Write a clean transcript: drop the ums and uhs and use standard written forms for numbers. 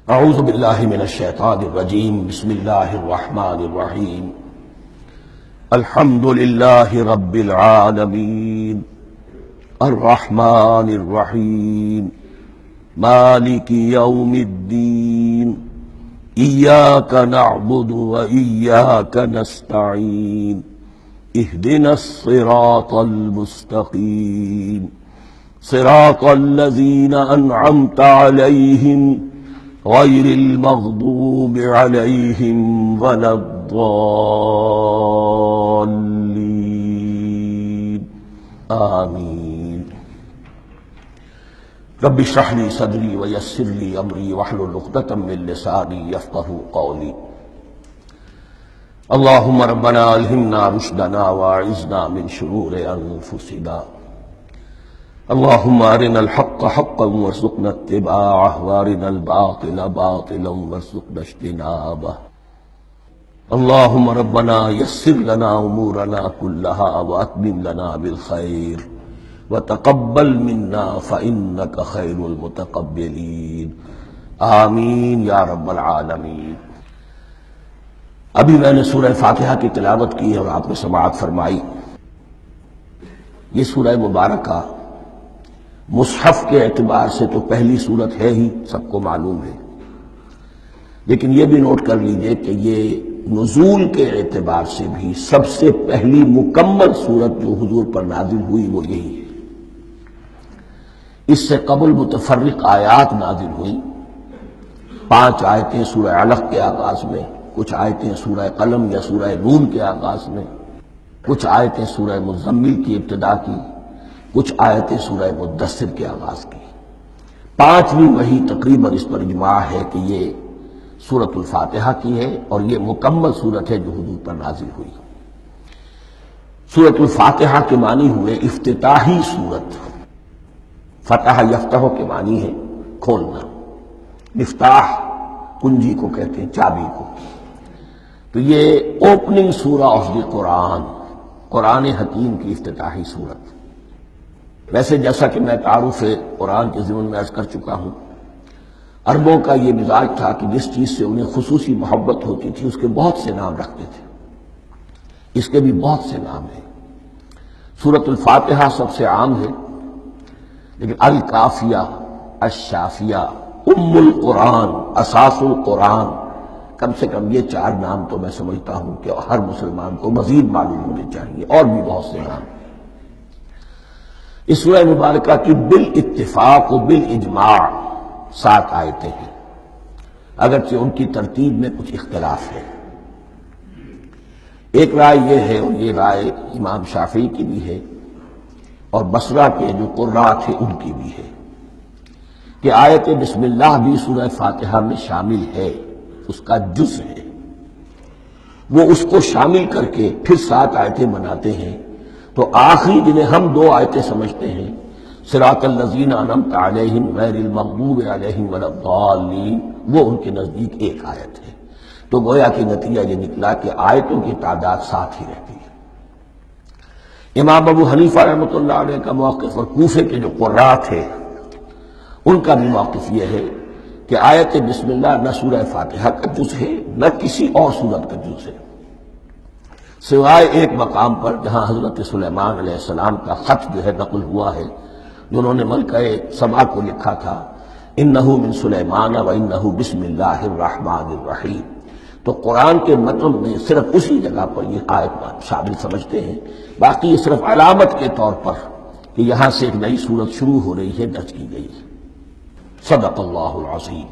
اعوذ باللہ من الشیطان الرجیم بسم اللہ الرحمن الرحیم الحمد للہ رب العالمین الرحمن الرحیم مالک یوم الدین ایاک نعبد و ایاک نستعین اہدنا الصراط المستقیم صراط الذین انعمت علیہم غیر المغضوب علیہم ولا الضالین آمین۔ رب اشرح لی صدری ویسر لی امری واحلل عقدۃ من لسانی یفقہوا قولی۔ اللہم ربنا الہمنا رشدنا واعذنا من شرور انفسنا، اللہم ارنا الحق حقا وارزقنا اتباعہ وارنا الباطل باطلا وارزقنا اجتنابہ۔ اللہم ربنا یسر لنا امورنا کلہا واتمم لنا بالخیر وتقبل منا فإنک خیر المتقبلین، آمین یا رب العالمین۔ ابھی میں نے سورہ فاتحہ کی تلاوت کی اور آپ نے سماعت فرمائی۔ یہ سورہ مبارکہ مصحف کے اعتبار سے تو پہلی سورت ہے ہی، سب کو معلوم ہے، لیکن یہ بھی نوٹ کر لیجئے کہ یہ نزول کے اعتبار سے بھی سب سے پہلی مکمل سورت جو حضور پر نازل ہوئی وہ یہی ہے۔ اس سے قبل متفرق آیات نازل ہوئیں، 5 آیتیں سورہ علق کے آغاز میں، کچھ آیتیں سورہ قلم یا سورہ نون کے آغاز میں، کچھ آیتیں سورہ مزمل کی ابتدا کی، کچھ آیتیں سورہ مدثر کے آغاز کی۔ 5ویں وحی تقریباً اس پر اجماع ہے کہ یہ سورۃ الفاتحہ کی ہے اور یہ مکمل سورت ہے جو حضور پر نازل ہوئی۔ سورۃ الفاتحہ کے معنی ہوئے افتتاحی سورت۔ فتح یفتح کے معنی ہے کھولنا، مفتاح کنجی کو کہتے ہیں، چابی کو۔ تو یہ اوپننگ سورہ آف دی قرآن، قرآن حکیم کی افتتاحی سورت۔ ویسے جیسا کہ میں تعارف قرآن کے ضمن میں عرض کر چکا ہوں، عربوں کا یہ مزاج تھا کہ جس چیز سے انہیں خصوصی محبت ہوتی تھی اس کے بہت سے نام رکھتے تھے۔ اس کے بھی بہت سے نام ہیں۔ سورۃ الفاتحہ سب سے عام ہے، لیکن الکافیہ، الشافیہ، ام القرآن، اساس القرآن، کم سے کم یہ 4 نام تو میں سمجھتا ہوں کہ ہر مسلمان کو مزید معلوم ہونے چاہیے، اور بھی بہت سے نام۔ اس سورہ مبارکہ کی بالاتفاق و بالاجماع 7 آیتیں ہیں، اگرچہ ان کی ترتیب میں کچھ اختلاف ہے۔ ایک رائے یہ ہے، اور یہ رائے امام شافعی کی بھی ہے اور بصرہ کے جو قراء تھے ان کی بھی ہے، کہ آیت بسم اللہ بھی سورہ فاتحہ میں شامل ہے، اس کا جز ہے۔ وہ اس کو شامل کر کے پھر 7 آیتیں بناتے ہیں، تو آخری جنہیں ہم 2 آیتیں سمجھتے ہیں، صراط الذین انعمت علیہم غیر المغضوب علیہم ولا الضالین، وہ ان کے نزدیک ایک آیت ہے۔ تو گویا کہ نتیجہ یہ نکلا کہ آیتوں کی تعداد 7 ہی رہتی ہے۔ امام ابو حنیفہ رحمۃ اللہ علیہ کا موقف اور کوفے کے جو قراء تھے ان کا بھی موقف یہ ہے کہ آیت بسم اللہ نہ سورہ فاتحہ کا جز ہے نہ کسی اور سورت کا جز ہے، سوائے ایک مقام پر جہاں حضرت سلیمان علیہ السلام کا خط جو ہے نقل ہوا ہے، جنہوں نے ملکہ سبا کو لکھا تھا، انہ من سلیمان و انہ بسم اللہ الرحمن الرحیم۔ تو قرآن کے متن میں صرف اسی جگہ پر یہ آیت شامل سمجھتے ہیں، باقی یہ صرف علامت کے طور پر کہ یہاں سے ایک نئی سورت شروع ہو رہی ہے درج کی گئی ہے۔ صدق اللہ العظیم۔